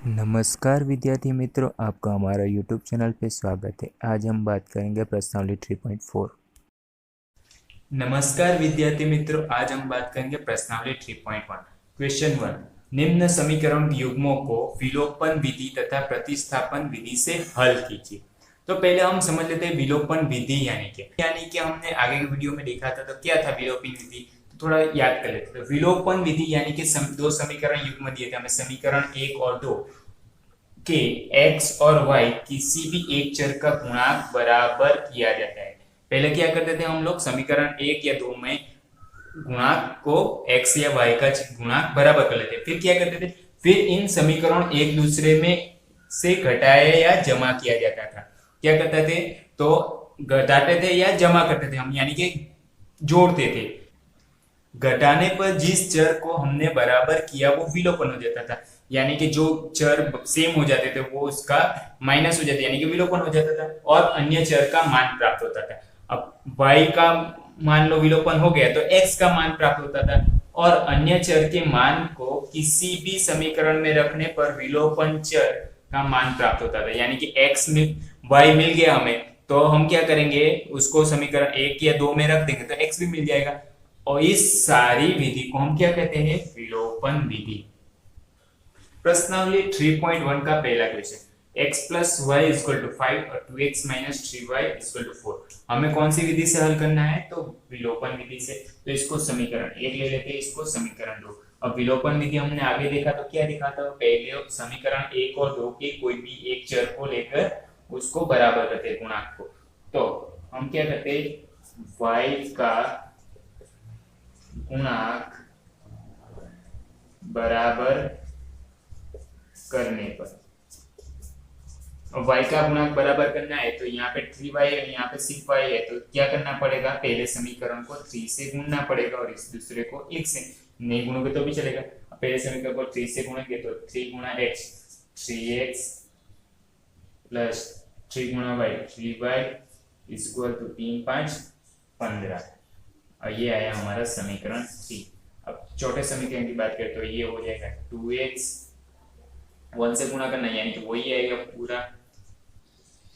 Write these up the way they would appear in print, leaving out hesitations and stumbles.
नमस्कार विद्यार्थी मित्रों, आपका हमारा YouTube चैनल पे स्वागत है। आज हम बात करेंगे प्रश्नावली 3.4। नमस्कार विद्यार्थी मित्रों, आज हम बात करेंगे प्रश्नावली 3.1। क्वेश्चन 1, निम्न समीकरण युग्मों को विलोपन विधि तथा प्रतिस्थापन विधि से हल कीजिए। तो पहले हम समझ लेते हैं विलोपन विधि यानी कि हमने आगे के वीडियो में देखा था। तो क्या था विलोपन विधि, तो थोड़ा याद कर लेते हैं। तो विलोपन विधि यानी कि दो समीकरण युग्म दिए थे हमें, समीकरण 1 और 2 के x और y किसी भी एक चर का गुणांक बराबर किया जाता है। पहले क्या करते थे हम लोग, समीकरण 1 या 2 में गुणांक को x या y का गुणांक बराबर कर लेते, फिर क्या करते थे, फिर इन समीकरण एक दूसरे में से घटाया या जमा किया जाता था। क्या करते थे, तो घटाते थे या जमा करते थे हम, यानी कि जोड़ते थे। घटाने पर जिस चर को हमने बराबर किया वो विलोपन हो जाता था, यानी कि जो चर सेम हो जाते थे वो उसका माइनस हो जाता, यानी कि विलोपन हो जाता था और अन्य चर का मान प्राप्त होता था। अब y का मान लो विलोपन हो गया तो x का मान प्राप्त होता था, और अन्य चर के मान को किसी भी समीकरण में रखने पर विलोपन चर का मान प्राप्त होता था। यानी कि x में y मिल गया हमें, तो हम क्या करेंगे, उसको समीकरण 1 या 2 में रख देंगे तो x भी मिल जाएगा। और इस सारी विधि को हम क्या कहते हैं, विलोपन विधि। प्रश्नावली 3.1 का पहला question, x plus y equal to 5 और 2x minus 3y equal to 4। हमें कौन सी विधि से हल करना है, तो विलोपन विधि से। तो इसको समीकरण 1 ले लेते हैं, इसको समीकरण 2। अब विलोपन विधि हमने आगे देखा तो क्या देखा था, पहले समीकरण 1 और 2 के कोई भी एक चर को लेकर उसको बराबर करते हैं, गुणांक को। तो हम क्या करते हैं, y का गुणांक बराबर करने पर, y का गुणांक बराबर करना है तो यहाँ पे 3y है, यहाँ पे 6y है, तो क्या करना पड़ेगा, पहले समीकरण को 3 से गुणना पड़ेगा और इस दूसरे को 1 से। नहीं गुणोगे तो भी चलेगा। पहले समीकरण को 3 से गुणेंगे तो 3 गुणा x 3x प्लस 3 गुणा y 3y इक्वल टू 3 5 15। और ये आया हमारा समीकरण 3। अब चौथे समीकरण की बात करें तो ये हो जाएगा 2x 1 से गुणा करना, यानी कि वही आएगा पूरा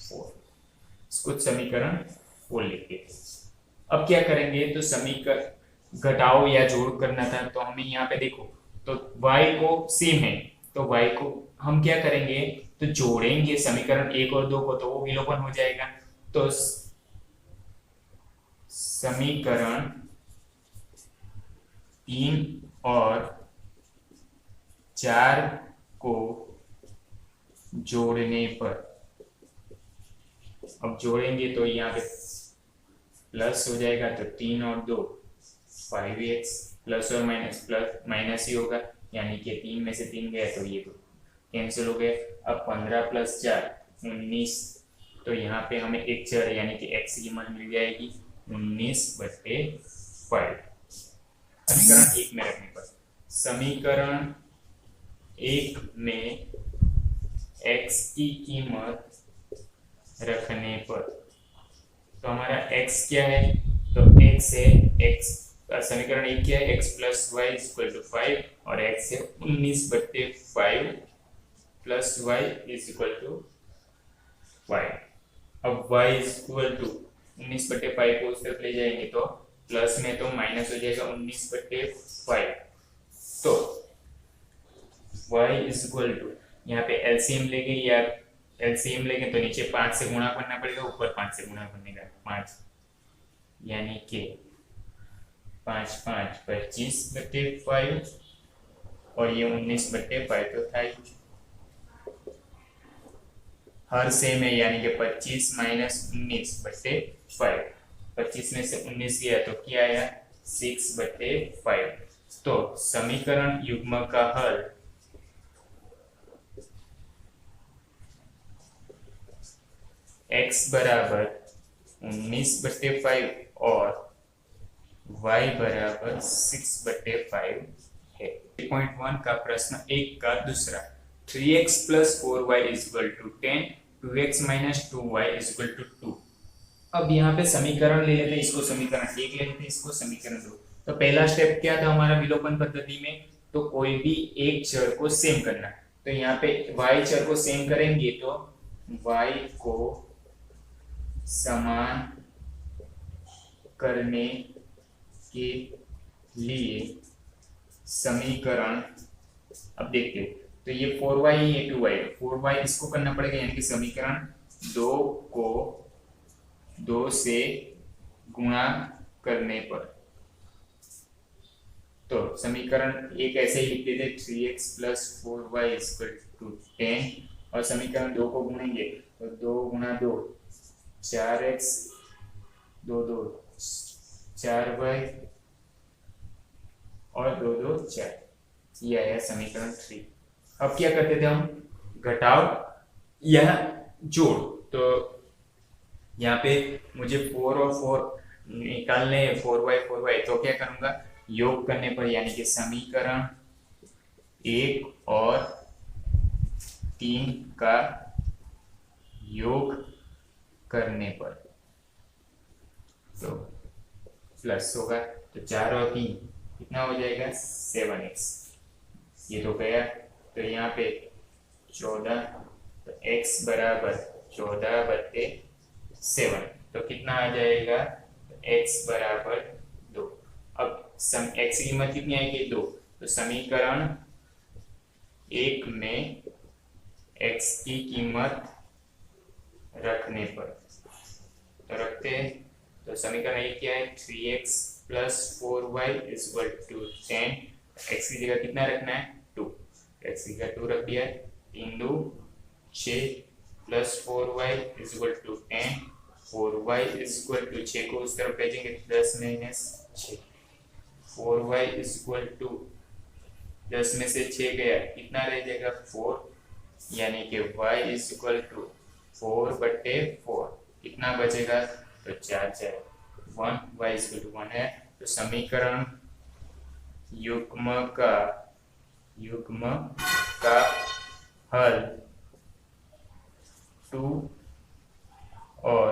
4। इसको समीकरण 4 लिखते हैं। अब क्या करेंगे, तो समीकरण घटाओ या जोड़ करना था, तो हमें यहाँ पे देखो, तो y को सेम है तो y को हम क्या करेंगे, तो जोड़ेंगे समीकरण 1 और 2 को, तो वो विलोपन हो जाएगा। तो समीकरण 3 और 4 को जोड़ने पर, अब जोड़ेंगे तो यहाँ पे प्लस हो जाएगा, तो 3 और 2 5x, प्लस और माइनस ही होगा, यानी कि 3 में से 3 गया तो ये तो कैंसिल हो गया। अब 15 प्लस 4 19, तो यहाँ पे हमें एक चर यानी कि x की मान मिल जाएगी 19/5 समीकरण 1 में रखने पर। समीकरण 1 में x की कीमत रखने पर, तो हमारा x क्या है, तो x है, x समीकरण 1 क्या है, x plus y equal to 5 और x है 19/5 plus y is equal to 5। अब y इक्वल टू 19/5 को उस तरफ ले जाएंगे तो प्लस में तो माइनस हो जाएगा 19/5। तो y इज इक्वल टू, यहाँ पे एलसीएम लेंगे या एलसीएम लेंगे तो नीचे 5 से गुणा करना पड़ेगा, ऊपर 5 से गुणा करने का 5, यानी कि 5 5 25/5 और ये 19/5 तो था ही, हर सेम है, यानी कि 25 माइनस 19/5। 25 में से 19 गया तो क्या आया 6/5। तो समीकरण युग्म का हल x बराबर 19/5 और y बराबर 6/5 है। 3.1 का प्रश्न 1 का दूसरा, 3x plus 4y equal to 10, 2x minus 2y equal to 2। अब यहाँ पे समीकरण ले लेते हैं, इसको समीकरण 1 ले लेते हैं, इसको समीकरण 2। तो पहला स्टेप क्या था हमारा विलोपन पद्धति में, तो कोई भी एक चर को सेम करना। तो यहाँ पे y चर को सेम करेंगे तो y को समान करने के लिए समीकरण, अब देखते हैं तो ये 4y ये 2y, 4y इसको करना पड़ेगा यानी कि समीकरण 2 को 2 से गुणा करने पर, तो समीकरण एक ऐसे ही लिख देते 3x + 4y = 10 और समीकरण 2 को गुणेंगे तो 2 × 2 4x 2 2 4y और 2 2 4, ये आया समीकरण 3। अब क्या करते थे हम, घटाव या जोड़, तो यहाँ पे मुझे 4 और 4 निकालने 4y तो क्या करूंगा, योग करने पर, यानी कि समीकरण 1 और 3 का योग करने पर, तो प्लस होगा, तो 4 और 3 कितना हो जाएगा 7x, ये तो गया, तो यहाँ पे 14, तो x बराबर 14/7, तो कितना आ जाएगा, तो x बराबर 2। अब x की कीमत कितनी आएगी 2, तो समीकरण 1 में x की कीमत रखने पर, तो रखते हैं, तो समीकरण 1 क्या है 3x + 4y = 10, x की जगह कितना रखना है 2, x की जगह 2 रख दिया, 3 2 6 + 4y = 10, 4y = 6 को उस तरफ भेजेंगे 10 - 6, 4y = 10 में से 6 गया, कितना रह जाएगा 4, यानी कि y = 4/4, कितना बचेगा, तो 4 4 1, y = 1 है, तो समीकरण युग्म का हल 2 और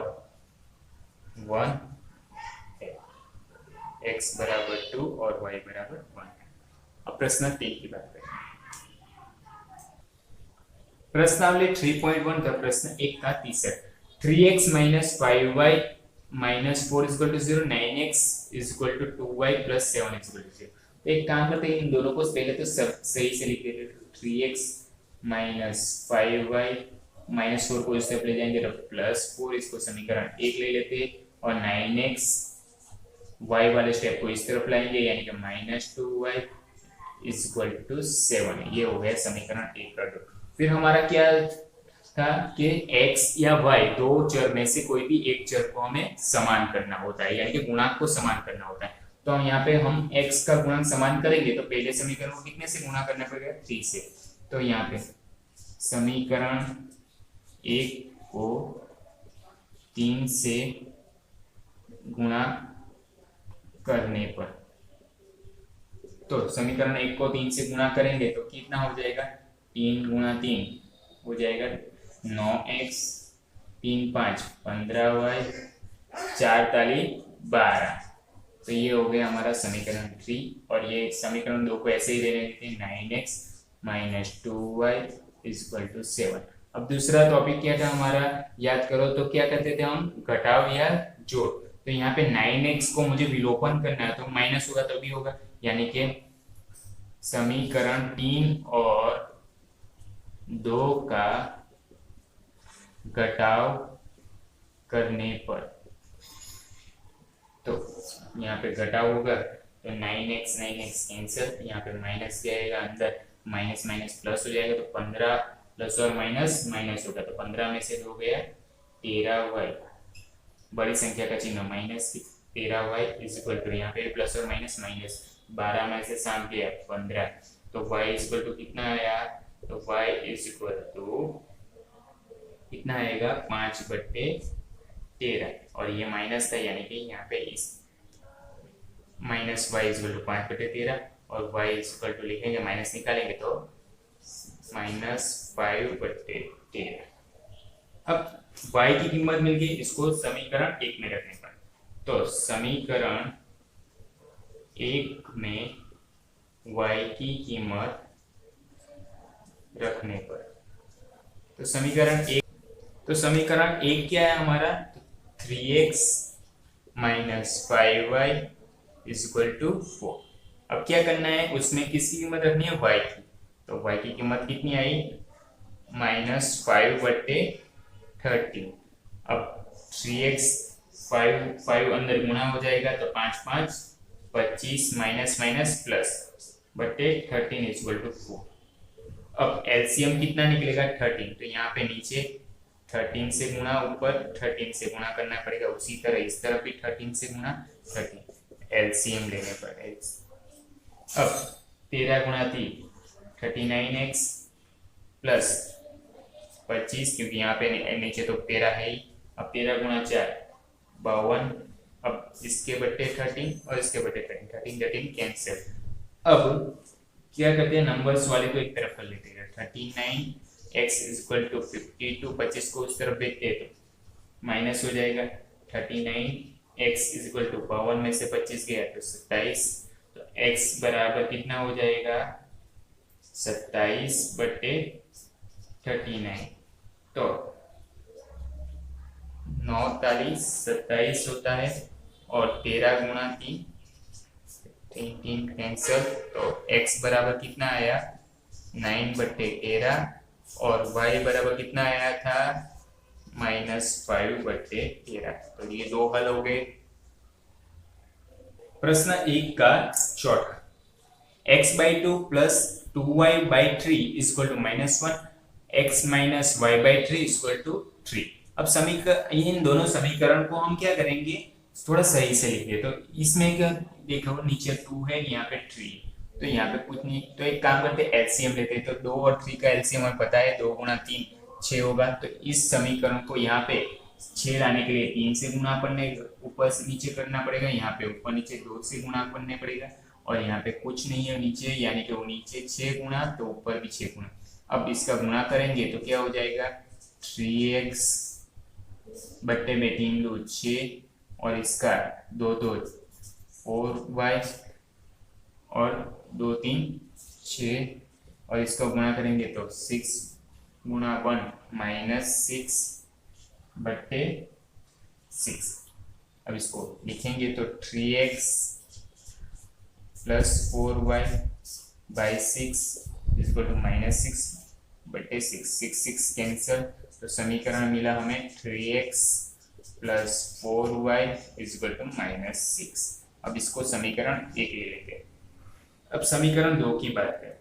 1 है, x बराबर 2 और y बराबर 1 है। अब प्रश्न 3 की बात करें, प्रश्नावली 3.1 का प्रश्न 1 का तीसरा, 3x - 5y - 4 = 0, 9x = 2y + 7x = 0। तो एक काम करते हैं, इन दोनों को पहले तो सब सही से लिख देते हैं, 3x - 5y - 4 को इस तरफ ले जाएंगे तो +4, इसको समीकरण 1 ले लेते हैं, और 9x y वाले स्टेप को इस तरफ लाएंगे यानी कि -2y = 7, ये हो गया समीकरण 1 का 2। फिर हमारा क्या था कि x या y दो चर में से कोई भी एक चर को हमें समान करना होता है, यानी कि गुणांक को समान करना होता है, तो हम यहाँ पे हम x का गुणांक समान करेंगे तो पहले समीकरण को कितने से गुणा करना पड़ेगा 3 से, तो यहाँ पे समीकरण 1 को 3 से गुणा करने पर, तो समीकरण 1 को 3 से गुणा करेंगे तो कितना हो जाएगा, 3 × 3 हो जाएगा 9x, 3 5 15y, 4 ताली 12, तो ये हो गया हमारा समीकरण 3, और ये समीकरण 2 को ऐसे ही रहने देते हैं, 9x - 2y = 7। अब दूसरा टॉपिक क्या था हमारा, याद करो, तो क्या करते थे हम, घटाव या जोड़, तो यहाँ पे 9x को मुझे विलोपन करना है, तो माइनस होगा तभी होगा, यानी कि समीकरण 3 और 2 का घटाव करने पर, तो यहाँ पे घटाव होगा तो 9x कैंसिल, यहाँ पे माइनस जाएगा अंदर, माइनस माइनस प्लस हो जाएगा, तो 15 प्लस और माइनस माइनस होगा, तो 15 में से 2 गया 13y, बड़ी संख्या का चिन्ह माइनस, 13y = यहाँ पे प्लस और माइनस माइनस, 12 में से 7 गया 15, तो y = कितना आया, तो y = कितना आएगा 5/13, और ये माइनस था यानी कि यहाँ पे इस -y = 5/13 और y = लिखेंगे, माइनस निकालेंगे तो -5/13। अब y की कीमत मिल गई, इसको समीकरण 1 में रखने पर, तो समीकरण 1 में y की कीमत रखने पर। तो समीकरण एक क्या है हमारा, 3x minus 5y is equal to 4। अब क्या करना है, उसमें किसकी कीमत रखनी है, y की। तो y की कीमत कितनी आई, -5/13। अब 3x 5 अंदर गुणा हो जाएगा तो 5 5 25 माइनस माइनस प्लस बटे 13 इज इक्वल टू 4। अब एलसीएम कितना निकलेगा, 13। तो यहाँ पे नीचे 13 से गुणा, ऊपर 13 से गुणा करना पड़ेगा। उसी तरह इस तरफ भी 13 से गुणा 13 एलसीएम लेने पर। अब 13 गुणा 3 39x प्लस 25, क्योंकि यहाँ पे नीचे तो 13 है ही। अब 13 गुणा 4 52। अब इसके बट्टे 13 और इसके बट्टे 13 13 कैंसिल। अब क्या करते हैं, नंबर्स वाले को एक तरफ कर लेते हैं। 39x इज इक्वल टू 52, 25 को उस तरफ भेजते हैं तो माइनस हो जाएगा। 39x इज इक्वल टू 52 में से 25 गया तो 27। तो x बराबर कितना हो जाएगा, 27/39। तो 9 तालीस 27 होता है और 13 गुणा 3 3 कैंसिल। तो x बराबर कितना आया, 9/13 और y बराबर कितना आया था, -5/13। तो ये दो हल हो गए। प्रश्न 1 का short, x/2 plus 2y/3 is equal to -1, x minus y/3 is equal to 3। अब इन दोनों समीकरण को हम क्या करेंगे, थोड़ा सही से लिखिए। तो इसमें क्या देखो, नीचे 2 है, यहाँ पे 3, तो यहाँ पे कुछ नहीं। तो एक काम करते हैं, एलसीएम लेते हैं। तो 2 और 3 का एलसीएम हमें पता है, 2 गुणा 3 6 होगा। तो इस समीकरण को यहाँ पे 6 लाने के लिए 3 से गुणा करने, ऊपर से नीचे करना पड़ेगा। यहाँ पे ऊपर नीचे 2 से गुणा करने पड़ेगा और यहाँ पे कुछ नहीं है नीचे, यानी कि वो नीचे 6 गुणा तो ऊपर भी 6 गुणा। अब इसका गुणा करेंगे तो क्या हो जाएगा, 3x बट्टे में 3 2 6 और इसका 2 2 4y और 2 3 6 और इसका गुणा करेंगे तो 6 गुणा 1 -6/6। अब इसको लिखेंगे तो 3x plus 4y/6 is equal to -6/6। 6 cancel. तो समीकरण मिला हमें 3x plus 4y is equal to -6। अब इसको समीकरण 1 ले लेते हैं। अब समीकरण 2 की बात करें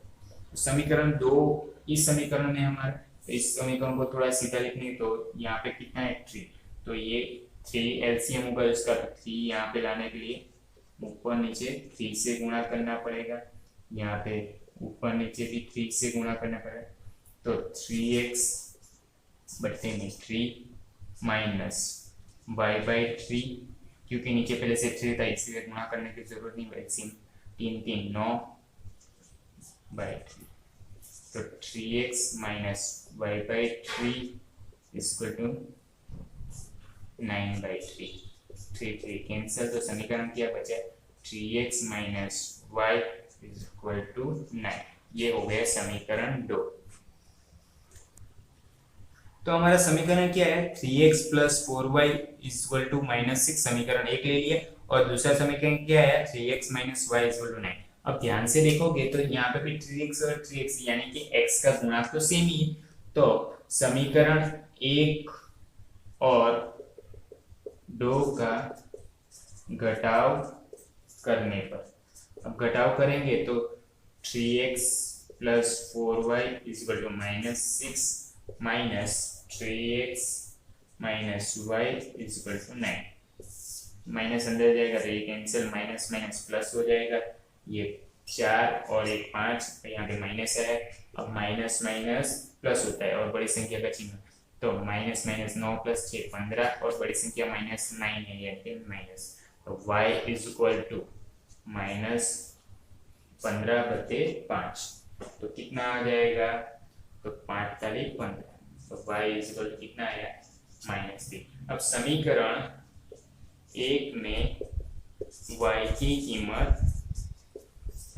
तो समीकरण 2, इस समीकरण में हमारा, तो इस समीकरण को थोड़ा सीधा लिखने तो यहाँ पे कितना है 3, तो ये 3 एलसीएम होगा इसका। तो 3 यहाँ पे लाने के लिए ऊपर नीचे 3 से गुणा करना पड़ेगा। यहाँ पे ऊपर नीचे भी 3 से गुणा करना पड़ेगा। तो 3x बट्टे में 3 माइनस y/3, क्योंकि नीचे पहले से 3 था इसलिए गुणा करने की जरूरत नहीं। एलसीएम 3 3 9/3। तो 3x minus y/3 equal to 9/3। 3 3 cancel. तो समीकरण क्या बचा, 3x minus y equal to 9। ये हो गया समीकरण 2। तो हमारा समीकरण क्या है, 3x plus 4y equal to -6, समीकरण 1 ले लिए। और दूसरा समीकरण क्या है, 3x minus y equal to 9। अब ध्यान से देखोगे तो यहाँ पे भी 3x और 3x यानी कि x का गुणांक तो सेम ही। तो समीकरण 1 और 2 का घटाव करने पर, अब घटाव करेंगे तो 3x plus 4y equal to -6 minus 3x minus y equal to 9। Minus अंदर जाएगा तो ये कैंसिल, माइनस माइनस प्लस हो जाएगा। ये 4 और एक 5, यहाँ पे माइनस है। अब माइनस माइनस प्लस होता है और बड़ी संख्या का चिन्ह, तो माइनस माइनस 9 प्लस 6 15 और बड़ी संख्या -9 है, यानी कि माइनस। तो y इज इक्वल टू -15/5। तो कितना आ जाएगा, तो 5 तारीख 15। तो y इज इक्वल टू कितना आया, -3। अब समीकरण 1 में y की कीमत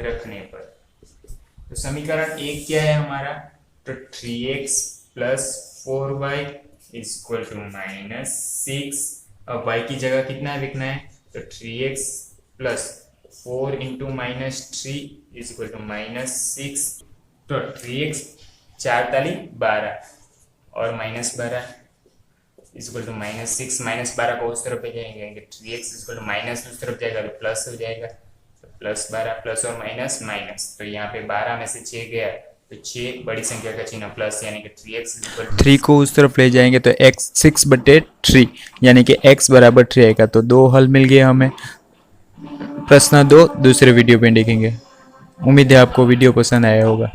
रखने पर, तो समीकरण 1 क्या है हमारा, तो 3x plus 4y is equal to -6। अब y की जगह कितना लिखना है, तो 3x plus 4 into -3 is equal to -6। तो 3x 4 ताली 12 और -12 इज इक्वल टू -6। -12 को उस तरफ ले जाएंगे, 3x is equal to minus उस तरफ जाएगा तो प्लस हो जाएगा, तो +12 प्लस और माइनस माइनस। तो यहाँ पे 12 में से 6 गया तो 6 बड़ी संख्या का चिन्ह प्लस, यानी कि 3x इज इक्वल टू 3 को उस तरफ ले जाएंगे तो x 6/3 यानी कि x बराबर 3 आएगा। तो 2 हल मिल गया हमें। प्रश्न 2 दूसरे वीडियो में देखेंगे। उम्मीद है आपको वीडियो पसंद आया होगा।